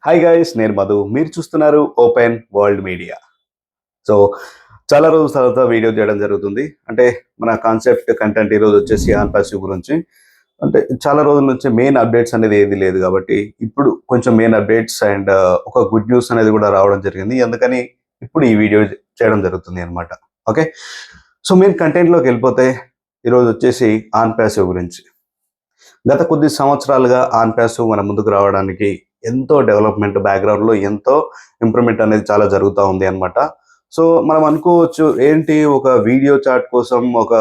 Hi guys, నేను మధు. మీరు చూస్తున్నారు ఓపెన్ వరల్డ్ మీడియా. సో చాలా రోజుల తర్వాత వీడియో చేయడం జరుగుతుంది. అంటే మన కాన్సెప్ట్ కంటెంట్ ఈరోజు వచ్చేసి ఆన్ పాసివ్ గురించి. అంటే చాలా రోజుల నుంచి మెయిన్ అప్డేట్స్ అనేది ఏది లేదు కాబట్టి ఇప్పుడు కొంచెం మెయిన్ అప్డేట్స్ అండ్ ఒక గుడ్ న్యూస్ అనేది కూడా రావడం జరిగింది. అందుకని ఇప్పుడు ఈ వీడియో చేయడం జరుగుతుంది అనమాట. ఓకే, సో మెయిన్ కంటెంట్లోకి వెళ్ళిపోతే ఈరోజు వచ్చేసి ఆన్ పాసివ్ గురించి. గత కొద్ది సంవత్సరాలుగా ఆన్ పాసివ్ మన ముందుకు రావడానికి ఎంతో డెవలప్మెంట్ బ్యాక్గ్రౌండ్లో ఎంతో ఇంప్రూవ్మెంట్ అనేది చాలా జరుగుతూ ఉంది అనమాట. సో మనం అనుకోవచ్చు, ఏంటి ఒక వీడియో చాట్ కోసం ఒక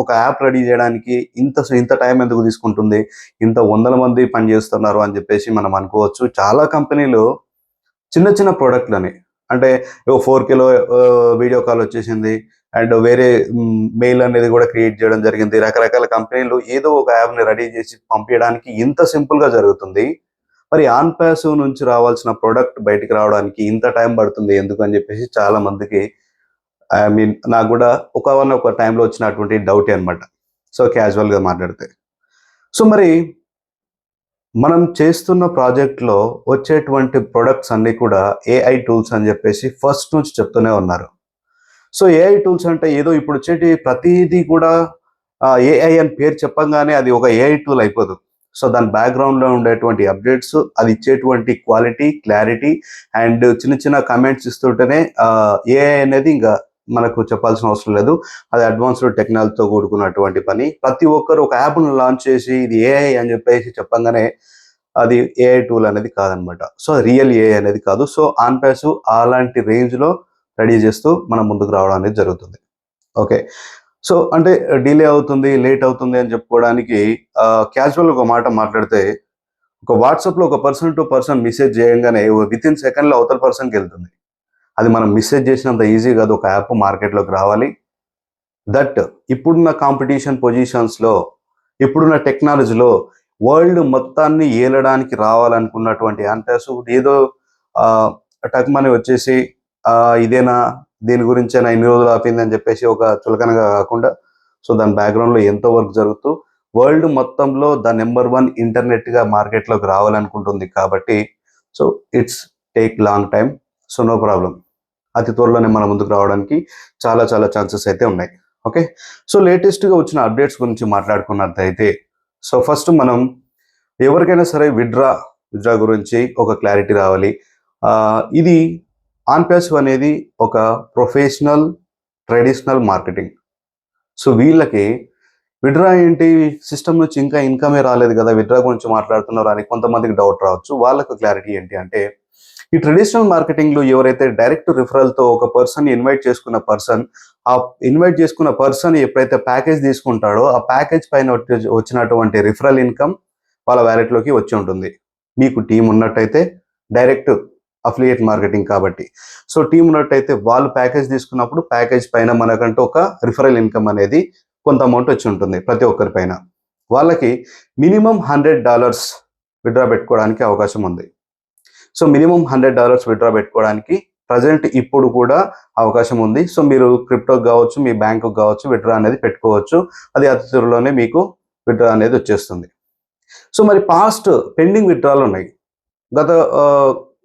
ఒక యాప్ రెడీ చేయడానికి ఇంత టైం ఎందుకు తీసుకుంటుంది, ఇంత వందల మంది పనిచేస్తున్నారు అని చెప్పేసి మనం అనుకోవచ్చు. చాలా కంపెనీలు చిన్న చిన్న ప్రోడక్ట్లని, అంటే 4Kలో వీడియో కాల్ వచ్చేసింది అండ్ వేరే మెయిల్ అనేది కూడా క్రియేట్ చేయడం జరిగింది. రకరకాల కంపెనీలు ఏదో ఒక యాప్ని రెడీ చేసి పంపించడానికి ఇంత సింపుల్గా జరుగుతుంది. మరి ఆన్ పాసివ్ నుంచి రావాల్సిన ప్రోడక్ట్ బయటికి రావడానికి ఇంత టైం పడుతుంది ఎందుకు అని చెప్పేసి చాలా మందికి, ఐ మీన్ నాకు కూడా ఒక టైంలో వచ్చినటువంటి డౌటే అనమాట. సో క్యాజువల్గా మాట్లాడితే, సో మరి మనం చేస్తున్న ప్రాజెక్ట్లో వచ్చేటువంటి ప్రొడక్ట్స్ అన్నీ కూడా ఏఐ టూల్స్ అని చెప్పేసి ఫస్ట్ నుంచి చెప్తూనే ఉన్నారు. సో ఏఐ టూల్స్ అంటే ఏదో ఇప్పుడు వచ్చేటి ప్రతిదీ కూడా ఏఐ అని పేరు చెప్పంగానే అది ఒక ఏఐ టూల్ అయిపోదు. సో దాని బ్యాక్గ్రౌండ్లో ఉండేటువంటి అప్డేట్స్, అది ఇచ్చేటువంటి క్వాలిటీ, క్లారిటీ అండ్ చిన్న చిన్న కమెంట్స్ ఇస్తుంటేనే ఏఐ అనేది ఇంకా మనకు చెప్పాల్సిన అవసరం లేదు. అది అడ్వాన్స్డ్ టెక్నాలజీతో కూడుకున్నటువంటి పని. ప్రతి ఒక్కరు ఒక యాప్ను లాంచ్ చేసి ఇది ఏఐ అని చెప్పేసి చెప్పంగానే అది ఏఐ టూల్ అనేది కాదనమాట. సో రియల్ ఏఐ అనేది కాదు. సో ఆన్ పాసివ్ అలాంటి రేంజ్లో రెడీ చేస్తూ మనం ముందుకు రావడం అనేది జరుగుతుంది. ఓకే, సో అంటే డిలే అవుతుంది, లేట్ అవుతుంది అని చెప్పుకోవడానికి క్యాజువల్ ఒక మాట మాట్లాడితే, ఒక వాట్సాప్లో ఒక పర్సన్ టు పర్సన్ మెసేజ్ చేయగానే విత్ ఇన్ సెకండ్లో అవతల పర్సన్కి వెళ్తుంది. అది మనం మెసేజ్ చేసినంత ఈజీ కాదు. ఒక యాప్ మార్కెట్లోకి రావాలి. దట్ ఇప్పుడున్న కాంపిటీషన్ పొజిషన్స్లో, ఇప్పుడున్న టెక్నాలజీలో వరల్డ్ మొత్తాన్ని ఏలడానికి రావాలనుకున్నటువంటి ఆన్ పాసివ్ ఏదో టక్మని వచ్చేసి ఇదేనా, దీని గురించేనా ఇన్ని రోజులు ఆపిందని చెప్పేసి ఒక చులకనగా కాకుండా, సో దాని బ్యాక్గ్రౌండ్లో ఎంతో వర్క్ జరుగుతూ వరల్డ్ మొత్తంలో ద నెంబర్ 1 ఇంటర్నెట్గా మార్కెట్లోకి రావాలనుకుంటుంది. కాబట్టి so it's take long time. So no problem, అతి త్వరలోనే మన ముందుకు రావడానికి చాలా చాలా ఛాన్సెస్ అయితే ఉన్నాయి. ఓకే, సో లేటెస్ట్గా వచ్చిన అప్డేట్స్ గురించి మాట్లాడుకున్నట్టయితే, సో ఫస్ట్ మనం ఎవరికైనా సరే విత్డ్రా గురించి ఒక క్లారిటీ రావాలి. ఇది ఆన్ పాసివ్ అనేది ఒక ప్రొఫెషనల్ ట్రెడిషనల్ మార్కెటింగ్. సో వీళ్ళకి విత్డ్రా ఏంటి, సిస్టమ్ నుంచి ఇంకా ఇన్కమే రాలేదు కదా, విత్డ్రా గురించి మాట్లాడుతున్నారు అని కొంతమందికి డౌట్ రావచ్చు. వాళ్ళకు క్లారిటీ ఏంటి అంటే, ఈ ట్రెడిషనల్ మార్కెటింగ్లో ఎవరైతే డైరెక్ట్ రిఫరల్తో ఒక పర్సన్ ఇన్వైట్ చేసుకున్న పర్సన్ ఎప్పుడైతే ప్యాకేజ్ తీసుకుంటాడో ఆ ప్యాకేజ్ పైన వచ్చినటువంటి రిఫరల్ ఇన్కమ్ వాళ్ళ వ్యాలెట్లోకి వచ్చి ఉంటుంది. మీకు టీం ఉన్నట్టయితే డైరెక్ట్ అఫిలియేట్ మార్కెటింగ్ కాబట్టి, సో టీం ఉన్నట్టయితే వాళ్ళు ప్యాకేజ్ తీసుకున్నప్పుడు ప్యాకేజ్ పైన మనకంటూ ఒక రిఫరల్ ఇన్కమ్ అనేది కొంత అమౌంట్ వచ్చి ఉంటుంది ప్రతి ఒక్కరి పైన. వాళ్ళకి మినిమం $100 విత్డ్రా పెట్టుకోవడానికి అవకాశం ఉంది. సో మినిమం $100 విత్డ్రా పెట్టుకోవడానికి ప్రజెంట్ ఇప్పుడు కూడా అవకాశం ఉంది. సో మీరు క్రిప్టోకి కావచ్చు, మీ బ్యాంకుకి కావచ్చు విత్డ్రా అనేది పెట్టుకోవచ్చు. అది అతి త్వరలోనే మీకు విత్డ్రా అనేది వచ్చేస్తుంది. సో మరి పాస్ట్ పెండింగ్ విత్డ్రాలు ఉన్నాయి. గత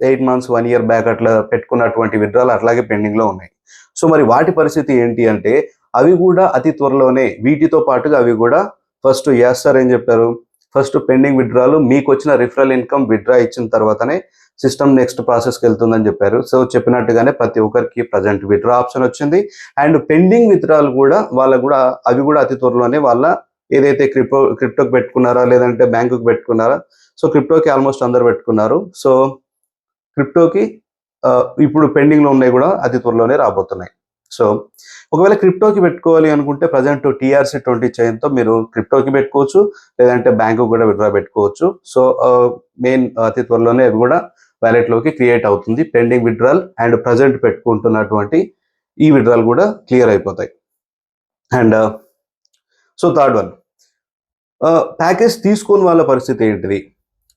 8 months 1 year బ్యాక్ అట్లా పెట్టుకున్నటువంటి విత్డ్రాలు అట్లాగే పెండింగ్లో ఉన్నాయి. సో మరి వాటి పరిస్థితి ఏంటి అంటే, అవి కూడా అతి త్వరలోనే వీటితో పాటుగా అవి కూడా ఫస్ట్ సార్ ఏం చెప్పారు, ఫస్ట్ పెండింగ్ విత్డ్రాలు మీకు వచ్చిన రిఫరల్ ఇన్కమ్ విత్డ్రా ఇచ్చిన తర్వాతనే సిస్టమ్ నెక్స్ట్ ప్రాసెస్కి వెళ్తుందని చెప్పారు. సో చెప్పినట్టుగానే ప్రతి ఒక్కరికి ప్రజెంట్ విత్డ్రా ఆప్షన్ వచ్చింది. అండ్ పెండింగ్ విత్డ్రాలు కూడా వాళ్ళకు కూడా అవి కూడా అతి త్వరలోనే వాళ్ళ ఏదైతే క్రిప్టోకి పెట్టుకున్నారా లేదంటే బ్యాంకుకి పెట్టుకున్నారా, సో క్రిప్టోకి ఆల్మోస్ట్ అందరు పెట్టుకున్నారు. సో క్రిప్టోకి ఇప్పుడు పెండింగ్లో ఉన్నాయి కూడా అతి త్వరలోనే రాబోతున్నాయి. సో ఒకవేళ క్రిప్టోకి పెట్టుకోవాలి అనుకుంటే ప్రజెంట్ TRC20 చైన్తో మీరు క్రిప్టోకి పెట్టుకోవచ్చు, లేదంటే బ్యాంకుకి కూడా విత్డ్రా పెట్టుకోవచ్చు. సో మెయిన్ అతి త్వరలోనే అవి కూడా వ్యాలెట్లోకి క్రియేట్ అవుతుంది. పెండింగ్ విత్డ్రాల్ అండ్ ప్రజెంట్ పెట్టుకుంటున్నటువంటి ఈ విత్డ్రాల్ కూడా క్లియర్ అయిపోతాయి. And so third one, package తీసుకుని వాళ్ళ పరిస్థితి ఏంటిది?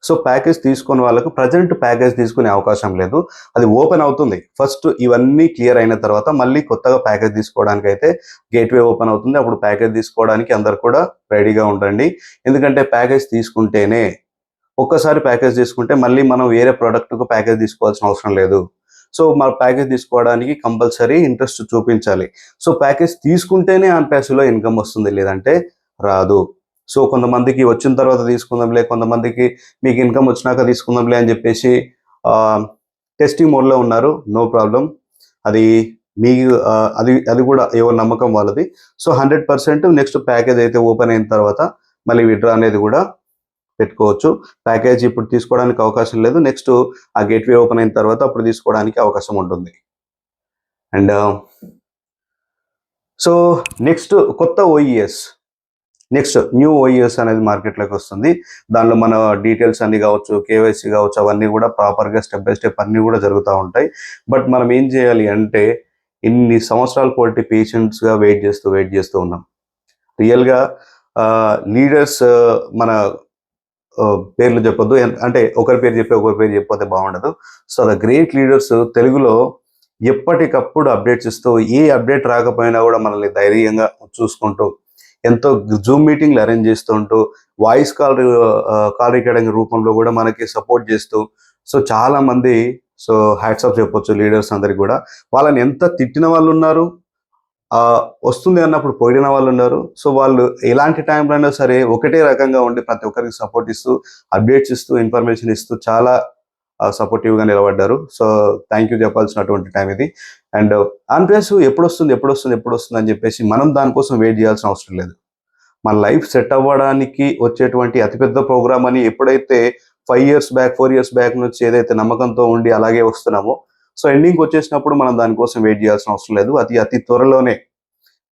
సో ప్యాకేజ్ తీసుకుని వాళ్ళకు ప్రజెంట్ ప్యాకేజ్ తీసుకునే అవకాశం లేదు. అది ఓపెన్ అవుతుంది. ఫస్ట్ ఇవన్నీ క్లియర్ అయిన తర్వాత మళ్ళీ కొత్తగా ప్యాకేజ్ తీసుకోవడానికి అయితే గేట్వే ఓపెన్ అవుతుంది. అప్పుడు ప్యాకేజ్ తీసుకోవడానికి అందరు కూడా రెడీగా ఉండండి. ఎందుకంటే ప్యాకేజ్ తీసుకుంటేనే ఒక్కసారి ప్యాకేజ్ తీసుకుంటే మళ్ళీ మనం వేరే ప్రోడక్ట్కు ప్యాకేజ్ తీసుకోవాల్సిన అవసరం లేదు. సో మన ప్యాకేజ్ తీసుకోవడానికి కంపల్సరీ ఇంట్రెస్ట్ చూపించాలి. సో ప్యాకేజ్ తీసుకుంటేనే ఆన్ ప్యాసివ్లో ఇన్కమ్ వస్తుంది, లేదంటే రాదు. సో కొంతమందికి వచ్చిన తర్వాత తీసుకుందాంలే, కొంతమందికి మీకు ఇన్కమ్ వచ్చినాక తీసుకుందాంలే అని చెప్పేసి టెస్టింగ్ మోడ్లో ఉన్నారు. నో ప్రాబ్లం, అది మీ అది కూడా ఎవరి నమ్మకం వాళ్ళది. సో 100% నెక్స్ట్ ప్యాకేజ్ అయితే ఓపెన్ అయిన తర్వాత మళ్ళీ విత్డ్రా అనేది కూడా పెట్టుకోవచ్చు. ప్యాకేజ్ ఇప్పుడు తీసుకోవడానికి అవకాశం లేదు, నెక్స్ట్ ఆ గేట్వే ఓపెన్ అయిన తర్వాత అప్పుడు తీసుకోవడానికి అవకాశం ఉంటుంది. అండ్ సో నెక్స్ట్ కొత్త ఓఈఎస్, నెక్స్ట్ న్యూ ఓఈఎస్ అనేది మార్కెట్లోకి వస్తుంది. దానిలో మన డీటెయిల్స్ అన్ని కావచ్చు, కేవైసీ కావచ్చు, అవన్నీ కూడా ప్రాపర్గా స్టెప్ బై స్టెప్ అన్నీ కూడా జరుగుతూ ఉంటాయి. బట్ మనం ఏం చేయాలి అంటే ఇన్ని సంవత్సరాల పాటు పేషెంట్స్గా వెయిట్ చేస్తూ ఉన్నాం. రియల్గా లీడర్స్ మన పేర్లు చెప్పొద్దు, అంటే ఒకరి పేరు చెప్పిపోతే బాగుండదు. సో ద గ్రేట్ లీడర్స్ తెలుగులో ఎప్పటికప్పుడు అప్డేట్స్ ఇస్తూ, ఏ అప్డేట్ రాకపోయినా కూడా మనల్ని ధైర్యంగా చూసుకుంటూ, ఎంతో జూమ్ మీటింగ్లు అరేంజ్ చేస్తుంటూ, వాయిస్ కాల్ రికార్డింగ్ రూపంలో కూడా మనకి సపోర్ట్ చేస్తూ, సో చాలామంది, సో హ్యాట్స్ ఆఫ్ చెప్పొచ్చు లీడర్స్ అందరికి కూడా. వాళ్ళని ఎంత తిట్టిన వాళ్ళు ఉన్నారు, వస్తుంది అన్నప్పుడు పోయిన వాళ్ళు ఉన్నారు. సో వాళ్ళు ఎలాంటి టైంలో అయినా సరే ఒకటే రకంగా ఉండి ప్రతి ఒక్కరికి సపోర్ట్ ఇస్తూ, అప్డేట్స్ ఇస్తూ, ఇన్ఫర్మేషన్ ఇస్తూ చాలా సపోర్టివ్గా నిలబడ్డారు. సో థ్యాంక్ యూ చెప్పాల్సినటువంటి టైం ఇది. అండ్ ఆన్ ప్యాసివ్ ఎప్పుడు వస్తుంది అని చెప్పేసి మనం దానికోసం వెయిట్ చేయాల్సిన అవసరం లేదు. మన లైఫ్ సెట్ అవ్వడానికి వచ్చేటువంటి అతిపెద్ద ప్రోగ్రామ్ అని ఎప్పుడైతే 4 ఇయర్స్ బ్యాక్ నుంచి ఏదైతే నమ్మకంతో ఉండి అలాగే వస్తున్నామో, సో ఎండింగ్కి వచ్చేసినప్పుడు మనం దానికోసం వెయిట్ చేయాల్సిన అవసరం లేదు. అతి త్వరలోనే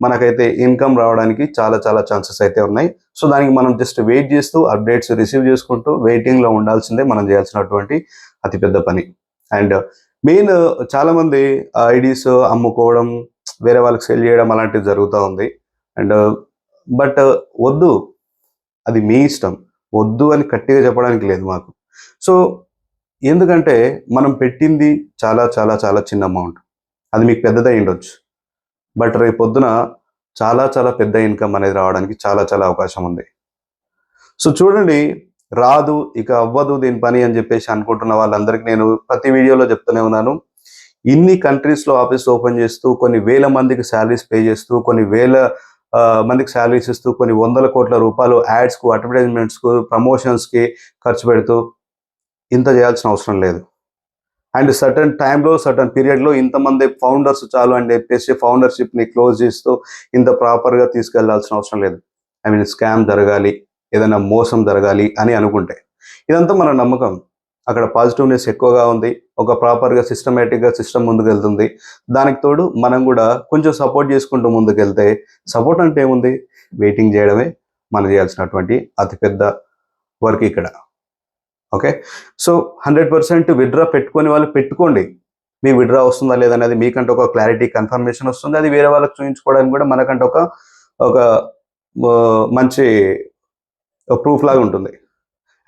మనకైతే ఇన్కమ్ రావడానికి చాలా ఛాన్సెస్ అయితే ఉన్నాయి. సో దానికి మనం జస్ట్ వెయిట్ చేస్తూ, అప్డేట్స్ రిసీవ్ చేసుకుంటూ వెయిటింగ్లో ఉండాల్సిందే మనం చేయాల్సినటువంటి అతిపెద్ద పని. అండ్ మెయిన్ చాలామంది ఐడీస్ అమ్ముకోవడం, వేరే వాళ్ళకి సెల్ చేయడం అలాంటివి జరుగుతూ ఉంది. అండ్ బట్ వద్దు, అది మీ ఇష్టం, వద్దు అని గట్టిగా చెప్పడానికి లేదు మాకు. సో ఎందుకంటే మనం పెట్టింది చాలా చిన్న అమౌంట్, అది మీకు పెద్దదై ఉండొచ్చు, బట్ రేపు పొద్దున చాలా పెద్ద ఇన్కమ్ అనేది రావడానికి చాలా అవకాశం ఉంది. సో చూడండి, రాదు ఇక అవ్వదు దీని పని అని చెప్పేసి అనుకుంటున్న వాళ్ళందరికీ నేను ప్రతి వీడియోలో చెప్తూనే ఉన్నాను. ఇన్ని కంట్రీస్లో ఆఫీస్ ఓపెన్ చేస్తూ, కొన్ని వేల మందికి శాలరీస్ పే చేస్తూ, కొన్ని వేల మందికి శాలరీస్ ఇస్తూ, కొన్ని వందల కోట్ల రూపాయలు యాడ్స్కు, అడ్వర్టైజ్మెంట్స్కు, ప్రమోషన్స్కి ఖర్చు పెడుతూ ఇంత చేయాల్సిన అవసరం లేదు. అండ్ సర్టన్ టైంలో, సర్టన్ పీరియడ్లో ఇంతమంది ఫౌండర్స్ చాలు అని చెప్పేసి ఫౌండర్షిప్ని క్లోజ్ చేస్తూ ఇంత ప్రాపర్గా తీసుకెళ్లాల్సిన అవసరం లేదు. స్కామ్ జరగాలి, ఏదైనా మోసం జరగాలి అని అనుకుంటే, ఇదంతా మన నమ్మకం. అక్కడ పాజిటివ్నెస్ ఎక్కువగా ఉంది, ఒక ప్రాపర్గా సిస్టమేటిక్గా సిస్టమ్ ముందుకు వెళ్తుంది. దానికి తోడు మనం కూడా కొంచెం సపోర్ట్ చేసుకుంటూ ముందుకు వెళ్తే, సపోర్ట్ అంటే ఏముంది, వెయిటింగ్ చేయడమే మనం చేయాల్సినటువంటి అతిపెద్ద వర్క్ ఇక్కడ. ఓకే, సో 100% విత్డ్రా పెట్టుకొని వాళ్ళు పెట్టుకోండి. మీ విత్డ్రా వస్తుందా లేదనేది మీకంటే ఒక క్లారిటీ, కన్ఫర్మేషన్ వస్తుంది. అది వేరే వాళ్ళకి చూపించుకోవడానికి కూడా మనకంటే ఒక మంచి ప్రూఫ్ లాగా ఉంటుంది.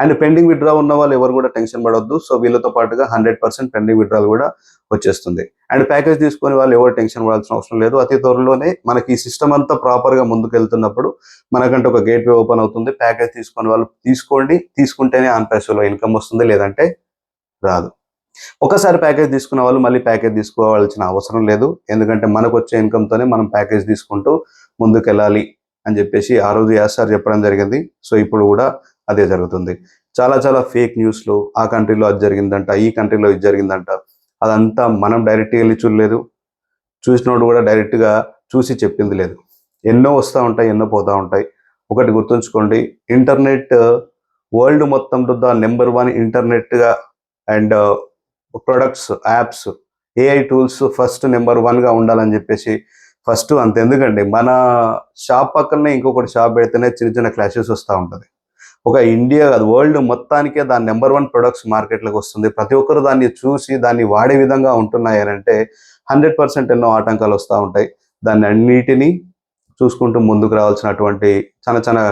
అండ్ పెండింగ్ విత్డ్రా ఉన్న వాళ్ళు ఎవరు కూడా టెన్షన్ పడవద్దు. సో వీళ్ళతో పాటుగా 100% పెండింగ్ విత్డ్రాల్ కూడా వచ్చేస్తుంది. అండ్ ప్యాకేజ్ తీసుకొని వాళ్ళు ఎవరు టెన్షన్ పడాల్సిన అవసరం లేదు. అతి త్వరలోనే మనకి ఈ సిస్టమ్ అంతా ప్రాపర్గా ముందుకు వెళ్తున్నప్పుడు మనకంటే ఒక గేట్వే ఓపెన్ అవుతుంది. ప్యాకేజ్ తీసుకొని వాళ్ళు తీసుకోండి, తీసుకుంటేనే ఆన్ ప్యాసివ్లో ఇన్కమ్ వస్తుంది, లేదంటే రాదు. ఒకసారి ప్యాకేజ్ తీసుకున్న వాళ్ళు మళ్ళీ ప్యాకేజ్ తీసుకోవాల్సిన అవసరం లేదు. ఎందుకంటే మనకు వచ్చే ఇన్కమ్తోనే మనం ప్యాకేజ్ తీసుకుంటూ ముందుకు వెళ్ళాలి అని చెప్పేసి ఆ రోజు యాసార్ చెప్పడం జరిగింది. సో ఇప్పుడు కూడా అదే జరుగుతుంది. చాలా ఫేక్ న్యూస్లు, ఆ కంట్రీలో అది జరిగిందంట, ఈ కంట్రీలో ఇది జరిగిందంట, అదంతా మనం డైరెక్ట్గా వెళ్ళి చూడలేదు, చూసినోడు కూడా డైరెక్ట్గా చూసి చెప్పింది లేదు. ఎన్నో వస్తూ ఉంటాయి, ఎన్నో పోతూ ఉంటాయి. ఒకటి గుర్తుంచుకోండి, ఇంటర్నెట్ వరల్డ్ మొత్తంలో నెంబర్ 1 ఇంటర్నెట్గా and products, apps, AI tools first number 1గా ఉండాలని చెప్పేసి ఫస్ట్ అంతెందుకండి, మన షాప్ పక్కనే ఇంకొకటి షాప్ పెడితేనే చిన్న క్లాషెస్ వస్తూ ఉంటుంది. ఒక ఇండియా కాదు, వరల్డ్ మొత్తానికే దాని నెంబర్ 1 ప్రొడక్ట్స్ మార్కెట్లోకి వస్తుంది. ప్రతి ఒక్కరు దాన్ని చూసి దాన్ని వాడే విధంగా ఉంటున్నాయి అని అంటే 100% ఎన్నో ఆటంకాలు వస్తూ ఉంటాయి. దాన్ని అన్నిటినీ చూసుకుంటూ ముందుకు రావాల్సినటువంటి చాలా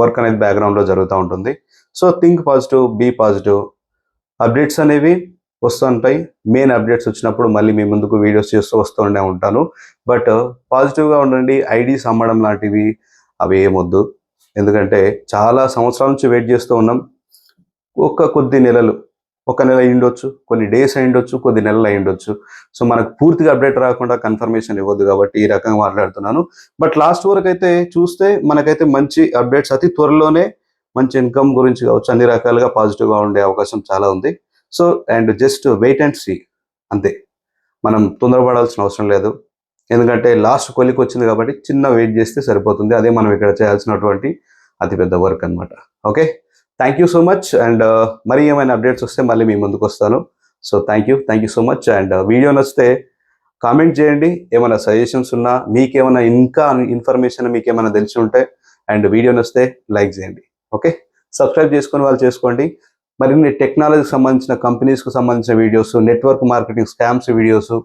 వర్క్ అనేది బ్యాక్గ్రౌండ్లో జరుగుతూ ఉంటుంది. So think positive, be positive. Updates అనేవి వస్తుంటాయి. మెయిన్ అప్డేట్స్ వచ్చినప్పుడు మళ్ళీ మీ ముందుకు వీడియోస్ చేస్తూ వస్తూనే ఉంటాను. బట్ పాజిటివ్గా ఉండండి. ఐడీస్ అమ్మడం లాంటివి అవి ఏమొద్దు. ఎందుకంటే చాలా సంవత్సరాల నుంచి వెయిట్ చేస్తూ ఉన్నాం. కొద్ది నెలలు, ఒక నెల అయ్యుండొచ్చు, కొన్ని డేస్ అయ్యుండొచ్చు, కొద్ది నెలలు అయ్యుండొచ్చు. సో మనకు పూర్తిగా అప్డేట్ రాకుండా కన్ఫర్మేషన్ ఇవ్వద్దు కాబట్టి ఈ రకంగా మాట్లాడుతున్నాను. బట్ లాస్ట్ వరకు అయితే చూస్తే మనకైతే మంచి అప్డేట్స్ అతి త్వరలోనే మంచి ఇన్కమ్ గురించి కావచ్చు, అన్ని రకాలుగా పాజిటివ్గా ఉండే అవకాశం చాలా ఉంది. So and just wait and see, అంతే. మనం తొందరపడాల్సిన అవసరం లేదు. ఎందుకంటే లాస్ట్ కొలికి వచ్చింది కాబట్టి చిన్న వెయిట్ చేస్తే సరిపోతుంది. అదే మనం ఇక్కడ చేయాల్సినటువంటి అతిపెద్ద వర్క్ అనమాట. Okay, thank you so much. And మరి ఏమైనా అప్డేట్స్ వస్తే మళ్ళీ మీ ముందుకు వస్తాను. So thank you so much. And video నచ్చితే కామెంట్ చేయండి. ఏమైనా సజెషన్స్ ఉన్నా, మీకేమైనా ఇంకా ఇన్ఫర్మేషన్ మీకేమైనా తెలిసి ఉంటే, అండ్ వీడియో నచ్చితే లైక్ చేయండి. ఓకే, సబ్స్క్రైబ్ చేసుకుని వాళ్ళు చేసుకోండి. మరిన్ని టెక్నాలజీకి సంబంధించిన కంపెనీస్కి సంబంధించిన videos, network marketing scams videos,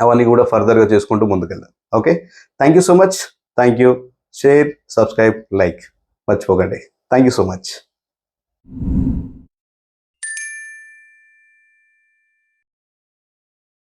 అవన్నీ కూడా ఫర్దర్గా చేసుకుంటూ ముందుకెళ్దాం. Okay, thank you so much. Thank you. Share, subscribe, like మర్చిపోకండి. Thank you so much.